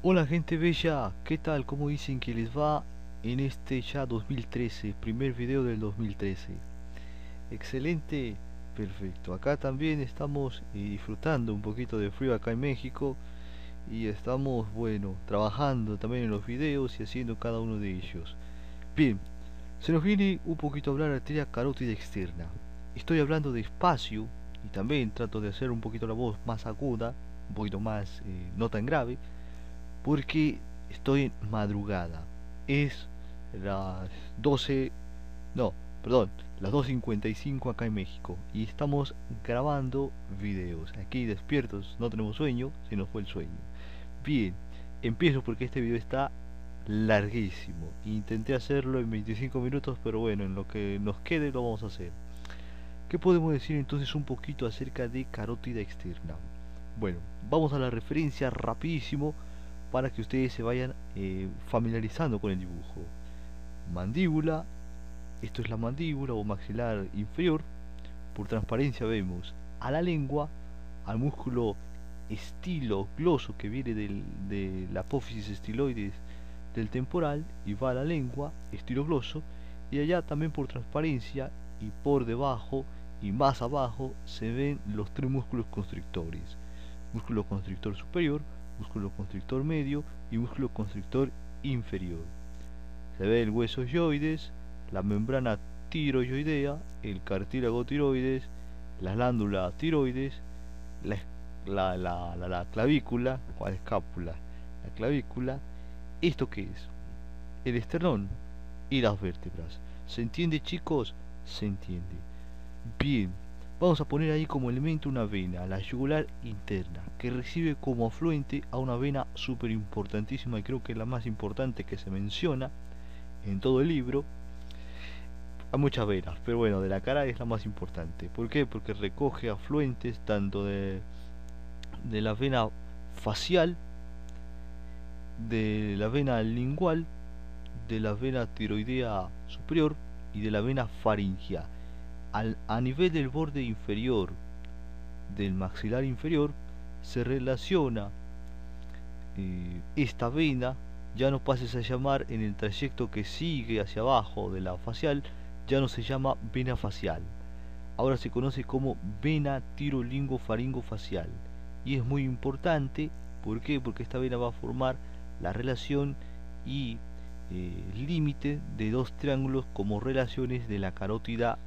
Hola gente bella, ¿qué tal? ¿Cómo dicen que les va en este ya 2013, primer video del 2013? Excelente, perfecto. Acá también estamos disfrutando un poquito de frío acá en México y estamos, bueno, trabajando también en los videos y haciendo cada uno de ellos. Bien, se nos viene un poquito a hablar de arteria carótida externa. Estoy hablando despacio y también trato de hacer un poquito la voz más aguda, un poquito más no tan grave porque estoy en madrugada. Es las 12, no, perdón, las 2:55 acá en México y estamos grabando videos. Aquí despiertos, no tenemos sueño, se nos fue el sueño. Bien, empiezo porque este video está larguísimo. Intenté hacerlo en 25 minutos, pero bueno, en lo que nos quede lo vamos a hacer. ¿Qué podemos decir entonces un poquito acerca de carótida externa? Bueno, vamos a la referencia rapidísimo para que ustedes se vayan familiarizando con el dibujo. Mandíbula, esto es la mandíbula o maxilar inferior. Por transparencia vemos a la lengua, al músculo estilogloso que viene de la apófisis estiloides del temporal y va a la lengua, estilogloso, y allá también por transparencia y por debajo y más abajo se ven los tres músculos constrictores: músculo constrictor superior, músculo constrictor medio y músculo constrictor inferior. Se ve el hueso yoides, la membrana tiroidea, el cartílago tiroides, la glándula tiroides, la, la clavícula o la escápula, la clavícula. ¿Esto qué es? El esternón y las vértebras. ¿Se entiende, chicos? Se entiende. Bien, vamos a poner ahí como elemento una vena, la yugular interna, que recibe como afluente a una vena súper importantísima y creo que es la más importante que se menciona en todo el libro. Hay muchas venas, pero bueno, de la cara es la más importante. ¿Por qué? Porque recoge afluentes tanto de la vena facial, de la vena lingual, de la vena tiroidea superior y de la vena faringea. A nivel del borde inferior del maxilar inferior se relaciona esta vena, ya no pases a llamar en el trayecto que sigue hacia abajo de la facial, ya no se llama vena facial, ahora se conoce como vena tirolingofaringofacial y es muy importante. ¿Por qué? Porque esta vena va a formar la relación y límite de dos triángulos como relaciones de la carótida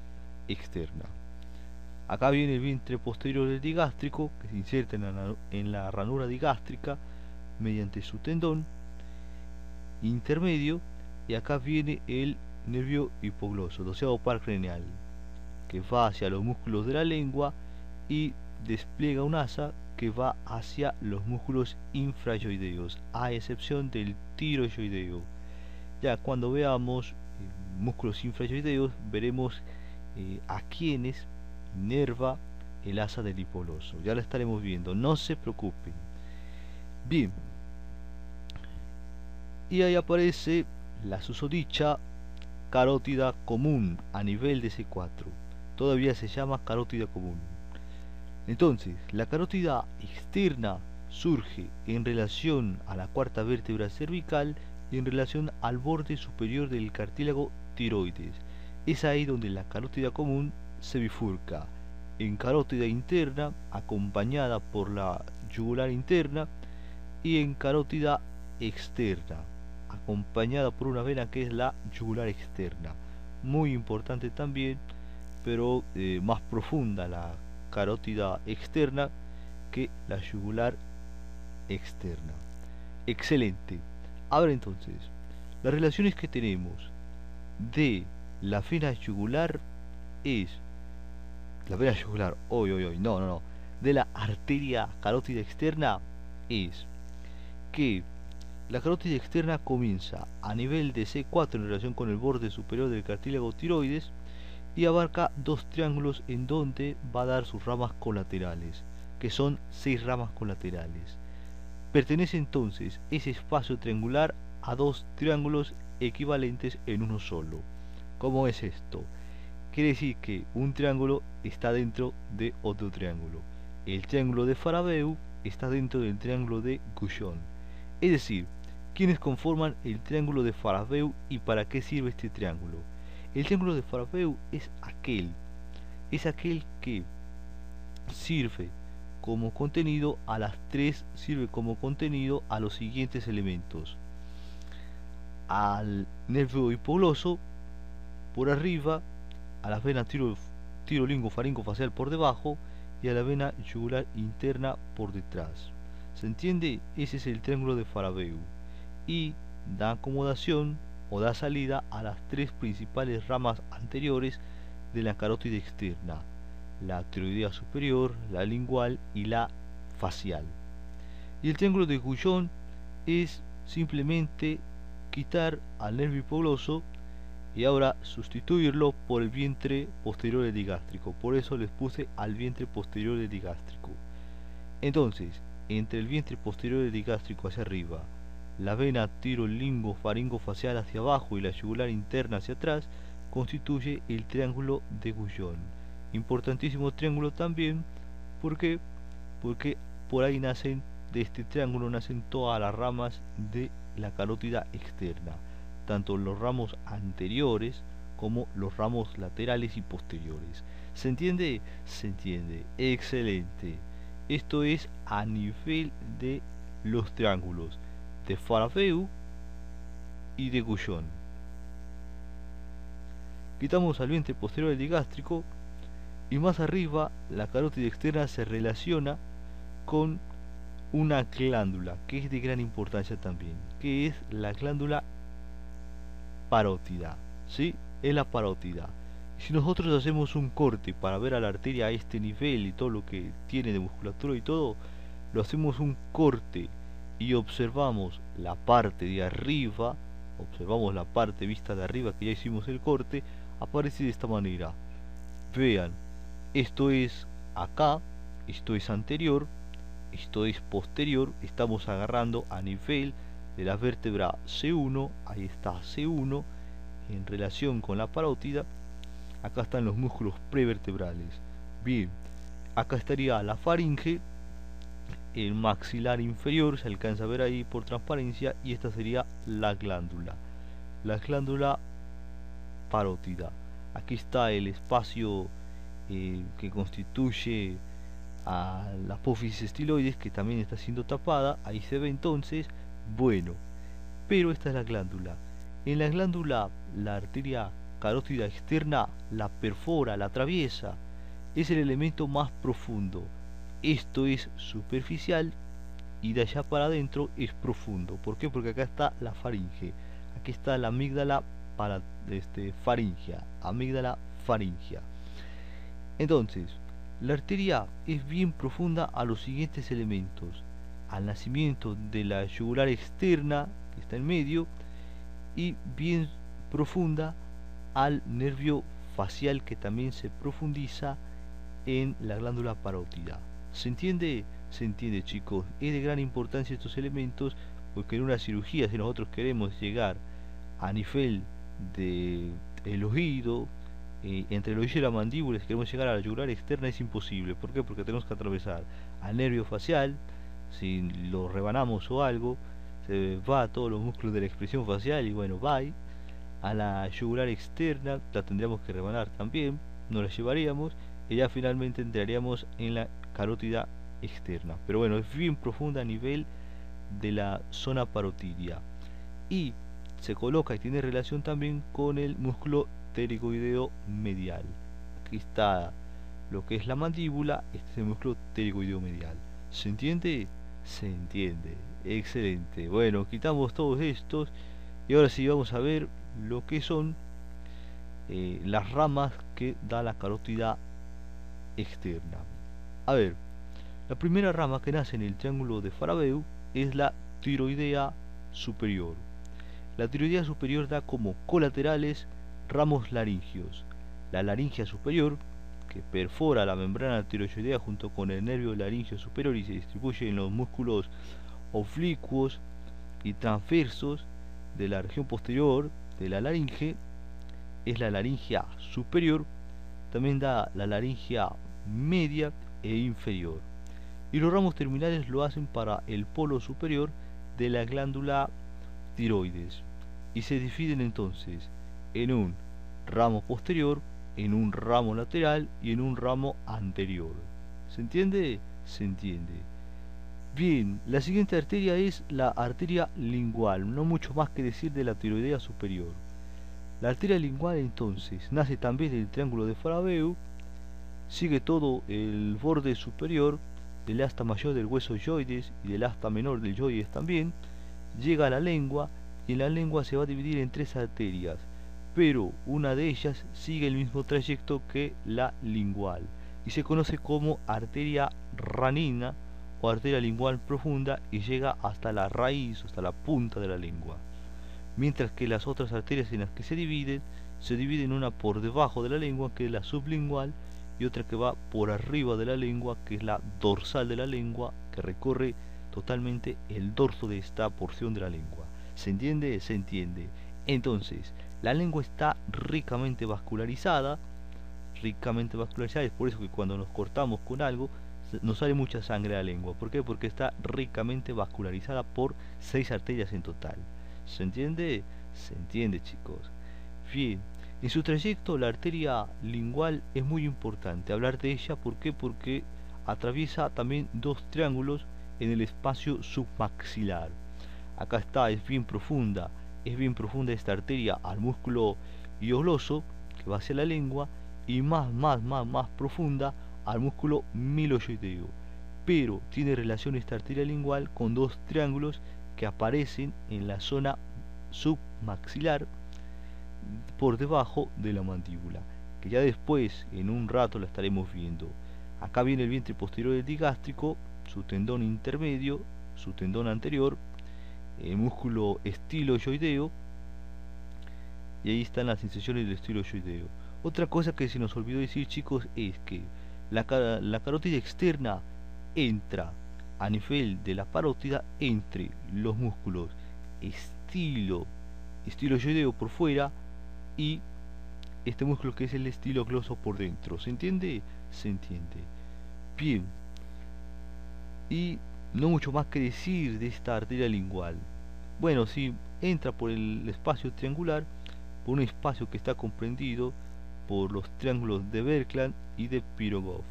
externa. Acá viene el vientre posterior del digástrico, que se inserta en la ranura digástrica mediante su tendón intermedio, y acá viene el nervio hipogloso, doceavo par craneal, que va hacia los músculos de la lengua y despliega un asa que va hacia los músculos infrayoideos, a excepción del tiroyoideo. Ya cuando veamos músculos infrayoideos, veremos a quienes inerva el asa del hipogloso. Ya lo estaremos viendo, no se preocupen. Bien, y ahí aparece la susodicha carótida común a nivel de C4. Todavía se llama carótida común. Entonces, la carótida externa surge en relación a la cuarta vértebra cervical y en relación al borde superior del cartílago tiroides. Es ahí donde la carótida común se bifurca en carótida interna acompañada por la yugular interna y en carótida externa acompañada por una vena que es la yugular externa. Muy importante también, pero más profunda la carótida externa que la yugular externa. Excelente. Ahora entonces, las relaciones que tenemos de la vena yugular es la vena yugular, no, de la arteria carótida externa es que la carótida externa comienza a nivel de C4 en relación con el borde superior del cartílago tiroides y abarca dos triángulos en donde va a dar sus ramas colaterales, que son 6 ramas colaterales. Pertenece entonces ese espacio triangular a dos triángulos equivalentes en uno solo. ¿Cómo es esto? Quiere decir que un triángulo está dentro de otro triángulo. El triángulo de Farabeu está dentro del triángulo de Guyon. Es decir, quienes conforman el triángulo de Farabeu y para qué sirve este triángulo. El triángulo de Farabeu es aquel que sirve como contenido a sirve como contenido a los siguientes elementos: al nervio hipogloso por arriba, a la vena tirolingofaringofacial por debajo y a la vena yugular interna por detrás. ¿Se entiende? Ese es el triángulo de Farabeu y da acomodación o da salida a las tres principales ramas anteriores de la carótida externa: la tiroidea superior, la lingual y la facial. Y el triángulo de Guyon es simplemente quitar al nervio hipogloso y ahora sustituirlo por el vientre posterior epigástrico. Por eso les puse al vientre posterior epigástrico. Entonces, entre el vientre posterior epigástrico hacia arriba, la vena tirolingofaringofacial hacia abajo y la yugular interna hacia atrás, constituye el triángulo de Guyon. Importantísimo triángulo también, porque por ahí nacen, de este triángulo nacen todas las ramas de la carótida externa, tanto los ramos anteriores como los ramos laterales y posteriores. ¿Se entiende? Se entiende. Excelente. Esto es a nivel de los triángulos de Farabeu y de Guyon. Quitamos al vientre posterior epigástrico y más arriba la carótida externa se relaciona con una glándula que es de gran importancia también, que es la glándula parótida, ¿sí? Es la parótida. Si nosotros hacemos un corte para ver a la arteria a este nivel y todo lo que tiene de musculatura y todo, lo hacemos un corte y observamos la parte de arriba, observamos la parte vista de arriba que ya hicimos el corte, aparece de esta manera. Vean, esto es acá, esto es anterior, esto es posterior, estamos agarrando a nivel de la vértebra C1, ahí está C1, en relación con la parótida. Acá están los músculos prevertebrales. Bien, acá estaría la faringe, el maxilar inferior, se alcanza a ver ahí por transparencia, y esta sería la glándula parótida. Aquí está el espacio que constituye a la apófisis estiloides, que también está siendo tapada, ahí se ve entonces. Bueno, pero esta es la glándula. En la glándula, la arteria carótida externa la perfora, la atraviesa, es el elemento más profundo. Esto es superficial y de allá para adentro es profundo. ¿Por qué? Porque acá está la faringe, aquí está la amígdala faringea, amígdala faringea. Entonces, la arteria es bien profunda a los siguientes elementos: al nacimiento de la yugular externa, que está en medio, y bien profunda al nervio facial, que también se profundiza en la glándula parótida. ¿Se entiende? Se entiende, chicos. Es de gran importancia estos elementos, porque en una cirugía, si nosotros queremos llegar a nivel del oído, entre el oído y la mandíbula, si queremos llegar a la yugular externa, es imposible. ¿Por qué? Porque tenemos que atravesar al nervio facial. Si lo rebanamos o algo, se va a todos los músculos de la expresión facial y bueno, va a la yugular externa, la tendríamos que rebanar también, no la llevaríamos y ya finalmente entraríamos en la carótida externa. Pero bueno, es bien profunda a nivel de la zona parotidia y se coloca y tiene relación también con el músculo pterigoideo medial. Aquí está lo que es la mandíbula, este es el músculo pterigoideo medial. ¿Se entiende? Se entiende. Excelente. Bueno, quitamos todos estos y ahora sí vamos a ver lo que son las ramas que da la carótida externa. A ver, la primera rama que nace en el triángulo de Farabeu es la tiroidea superior. La tiroidea superior da como colaterales ramos laringios: la laringia superior, que perfora la membrana tiroidea junto con el nervio laringio superior y se distribuye en los músculos oblicuos y transversos de la región posterior de la laringe, es la laringia superior. También da la laringia media e inferior. Y los ramos terminales lo hacen para el polo superior de la glándula tiroides y se dividen entonces en un ramo posterior, en un ramo lateral y en un ramo anterior. ¿Se entiende? Se entiende. Bien, la siguiente arteria es la arteria lingual, no mucho más que decir de la tiroidea superior. La arteria lingual entonces nace también del triángulo de Farabeu, sigue todo el borde superior del asta mayor del hueso yoides y del asta menor del yoides también, llega a la lengua y en la lengua se va a dividir en tres arterias, pero una de ellas sigue el mismo trayecto que la lingual y se conoce como arteria ranina o arteria lingual profunda y llega hasta la raíz, hasta la punta de la lengua. Mientras que las otras arterias en las que se dividen una por debajo de la lengua, que es la sublingual, y otra que va por arriba de la lengua, que es la dorsal de la lengua, que recorre totalmente el dorso de esta porción de la lengua. ¿Se entiende? Se entiende. Entonces, la lengua está ricamente vascularizada, es por eso que cuando nos cortamos con algo, nos sale mucha sangre a la lengua. ¿Por qué? Porque está ricamente vascularizada por 6 arterias en total. ¿Se entiende? Se entiende, chicos. Bien, en su trayecto la arteria lingual es muy importante hablar de ella. ¿Por qué? Porque atraviesa también dos triángulos en el espacio submaxilar. Acá está, es bien profunda esta arteria al músculo hioloso que va hacia la lengua y más profunda al músculo miloyoideo. Pero tiene relación esta arteria lingual con dos triángulos que aparecen en la zona submaxilar por debajo de la mandíbula, que ya después en un rato la estaremos viendo. Acá viene el vientre posterior del digástrico, su tendón intermedio, su tendón anterior, el músculo estiloyoideo, y ahí están las incisiones del estiloyoideo. Otra cosa que se nos olvidó decir, chicos, es que la carótida externa entra a nivel de la parótida entre los músculos estiloyoideo por fuera y este músculo que es el estilogloso por dentro. ¿Se entiende? Se entiende. Bien. Y no mucho más que decir de esta arteria lingual. Bueno, si entra por el espacio triangular, por un espacio que está comprendido por los triángulos de Berkland y de Pirogov.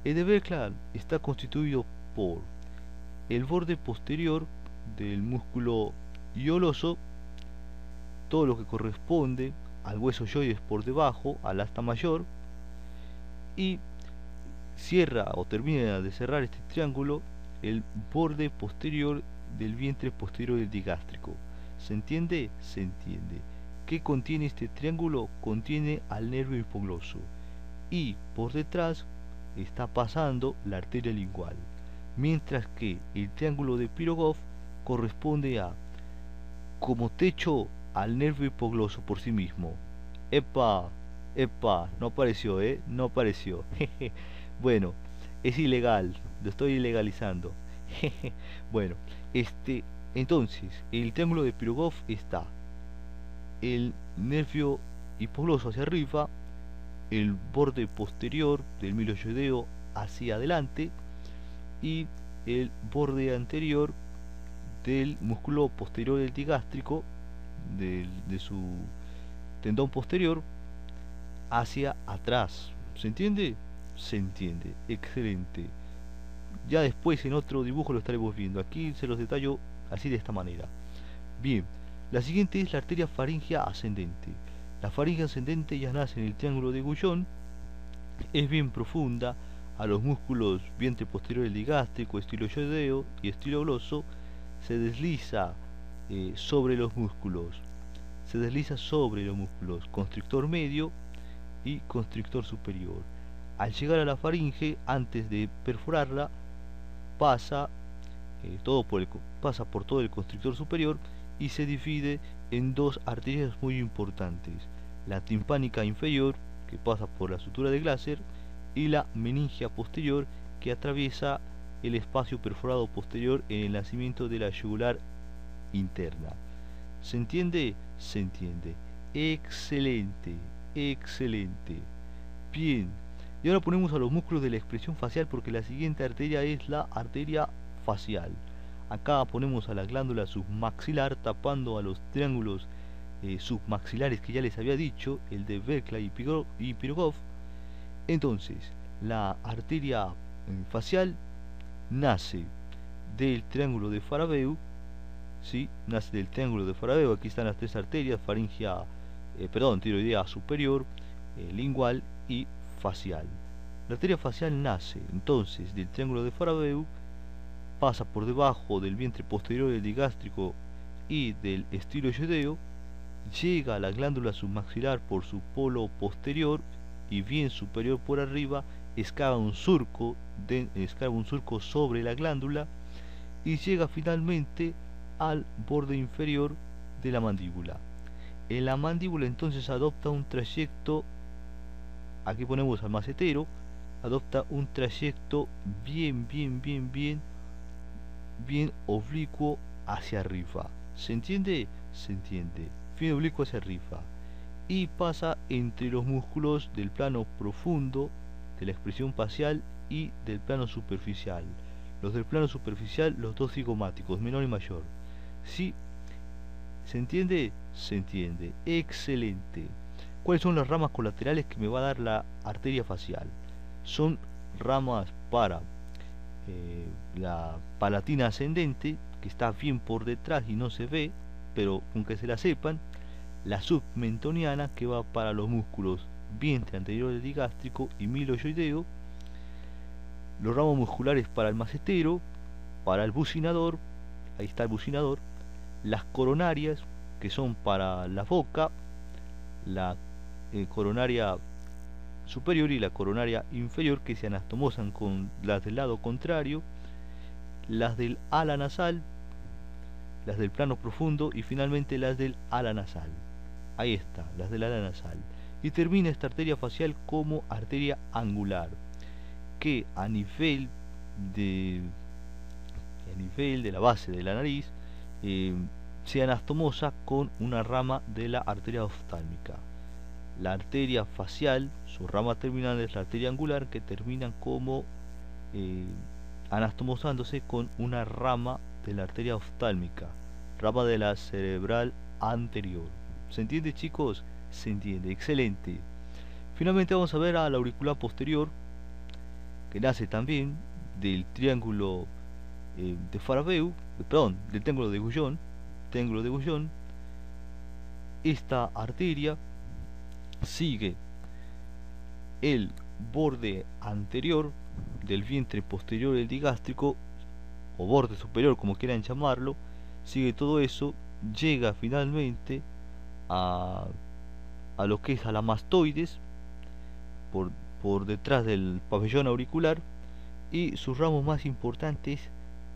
El de Berkland está constituido por el borde posterior del músculo hioloso, todo lo que corresponde al hueso yoides por debajo, al asta mayor, y cierra o termina de cerrar este triángulo el borde posterior del vientre posterior del digástrico. ¿Se entiende? Se entiende. ¿Qué contiene este triángulo? Contiene al nervio hipogloso y por detrás está pasando la arteria lingual, mientras que el triángulo de Pirogov corresponde a como techo al nervio hipogloso por sí mismo. Epa, no apareció, no apareció. Bueno, es ilegal, lo estoy ilegalizando. Bueno, entonces, el triángulo de Pirogov está el nervio hipogloso hacia arriba, el borde posterior del miloyoideo hacia adelante y el borde anterior del músculo posterior del digástrico, de su tendón posterior, hacia atrás. ¿Se entiende? Se entiende. Excelente. Ya después en otro dibujo lo estaremos viendo. Aquí se los detallo así de esta manera. Bien, la siguiente es la arteria faríngea ascendente. La faringe ascendente ya nace en el triángulo de Guyon, es bien profunda a los músculos vientre posterior del digástrico, estiloyoideo y estilogloso, se desliza sobre los músculos, constrictor medio y constrictor superior. Al llegar a la faringe, antes de perforarla, pasa por todo el constrictor superior y se divide en dos arterias muy importantes: la timpánica inferior, que pasa por la sutura de Glaser, y la meningia posterior, que atraviesa el espacio perforado posterior en el nacimiento de la yugular interna. ¿Se entiende? Se entiende. Excelente, excelente. Bien, y ahora ponemos a los músculos de la expresión facial, porque la siguiente arteria es la arteria facial. Acá ponemos a la glándula submaxilar tapando a los triángulos submaxilares que ya les había dicho, el de Berkeley y Pirogov. Entonces, la arteria facial nace del triángulo de Farabeu, ¿sí? Nace del triángulo de Farabeu. Aquí están las tres arterias: faringia, tiroidea superior, lingual y facial. La arteria facial nace entonces del triángulo de Farabeu, pasa por debajo del vientre posterior del digástrico y del estiloideo, llega a la glándula submaxilar por su polo posterior y bien superior por arriba, excava un surco sobre la glándula y llega finalmente al borde inferior de la mandíbula. En la mandíbula entonces adopta un trayecto, aquí ponemos al macetero, adopta un trayecto bien oblicuo hacia arriba. ¿Se entiende? Se entiende. Bien oblicuo hacia arriba. Y pasa entre los músculos del plano profundo de la expresión facial y del plano superficial. Los del plano superficial, los dos cigomáticos, menor y mayor. ¿Sí? ¿Se entiende? Se entiende. Excelente. ¿Cuáles son las ramas colaterales que me va a dar la arteria facial? Son ramas para la palatina ascendente, que está bien por detrás y no se ve, pero con que se la sepan. La submentoniana, que va para los músculos vientre anterior del digástrico y miloioideo. Los ramos musculares para el macetero, para el bucinador, ahí está el bucinador. Las coronarias, que son para la boca, la coronaria superior y la coronaria inferior, que se anastomosan con las del lado contrario. Las del ala nasal, las del plano profundo y finalmente las del ala nasal. Ahí está, las del ala nasal. Y termina esta arteria facial como arteria angular, que a nivel de la base de la nariz se anastomosa con una rama de la arteria oftálmica. La arteria facial, su rama terminal es la arteria angular, que termina como anastomosándose con una rama de la arteria oftálmica, rama de la cerebral anterior. ¿Se entiende, chicos? Se entiende, excelente. Finalmente vamos a ver a la auricular posterior, que nace también del triángulo de Farabeu, del triángulo de Guyon. Esta arteria sigue el borde anterior del vientre posterior del digástrico, o borde superior, como quieran llamarlo. Sigue todo eso, llega finalmente a lo que es a la mastoides, por detrás del pabellón auricular, y sus ramos más importantes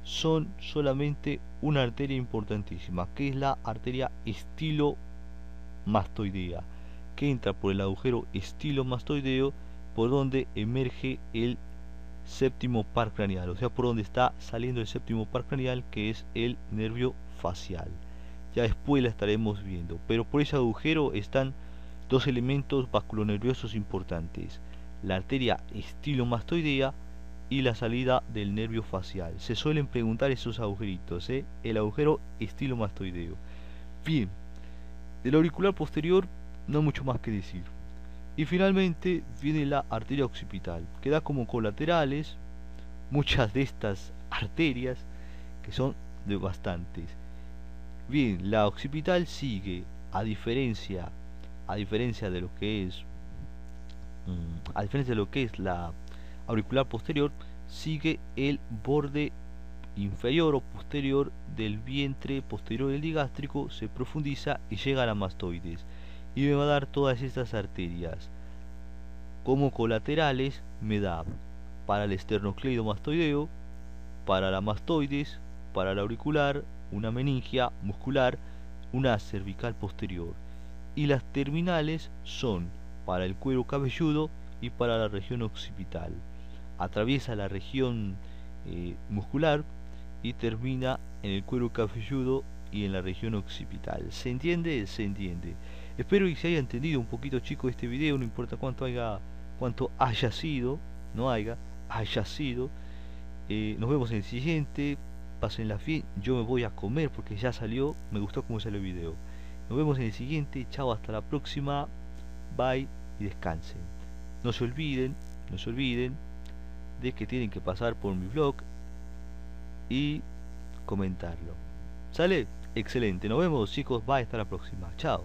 son solamente una arteria importantísima, que es la arteria estilomastoidea, que entra por el agujero estilomastoideo, por donde emerge el séptimo par craneal, o sea, por donde está saliendo el séptimo par craneal, que es el nervio facial. Ya después la estaremos viendo, pero por ese agujero están dos elementos vasculonerviosos importantes: la arteria estilomastoidea y la salida del nervio facial. Se suelen preguntar esos agujeritos, el agujero estilomastoideo. Bien, del auricular posterior no hay mucho más que decir. Y finalmente viene la arteria occipital, que da como colaterales muchas de estas arterias, que son de bastantes. Bien, la occipital sigue, a diferencia de lo que es la auricular posterior, sigue el borde inferior o posterior del vientre posterior del digástrico, se profundiza y llega a la mastoides, y me va a dar todas estas arterias. Como colaterales me da para el esternocleidomastoideo, para la mastoides, para la auricular, una meningia muscular, una cervical posterior. Y las terminales son para el cuero cabelludo y para la región occipital. Atraviesa la región muscular y termina en el cuero cabelludo y en la región occipital. ¿Se entiende? Se entiende. Espero que se haya entendido un poquito, chicos, este video. No importa cuánto haya sido. Nos vemos en el siguiente. pásenla bien, yo me voy a comer porque ya salió, me gustó cómo salió el video. Nos vemos en el siguiente, chao, hasta la próxima, bye y descansen. No se olviden, no se olviden de que tienen que pasar por mi blog y comentarlo. ¿Sale? Excelente, nos vemos chicos, bye, hasta la próxima, chao.